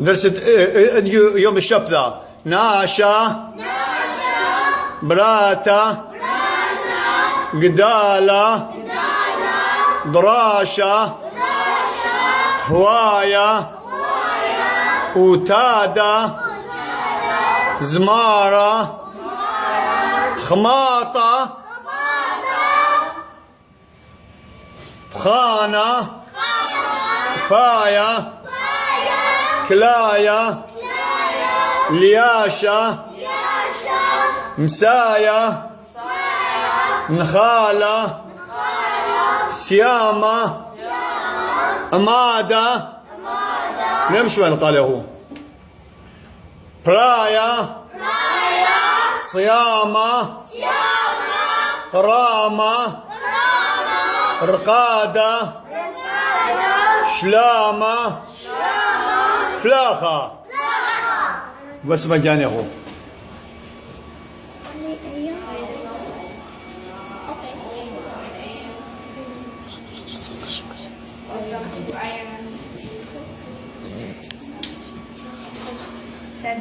درس يوم السبت ذا. ناشا براتا قدالة دراشة هواية أوتادة زمارة خماطة خانة باية كلاية لياشة مساية نخالة سيامة أمادة نمشي وين قال هو براية صيامة قرامة رقادة شلامة فلاخة بس مجاني هو. Sad.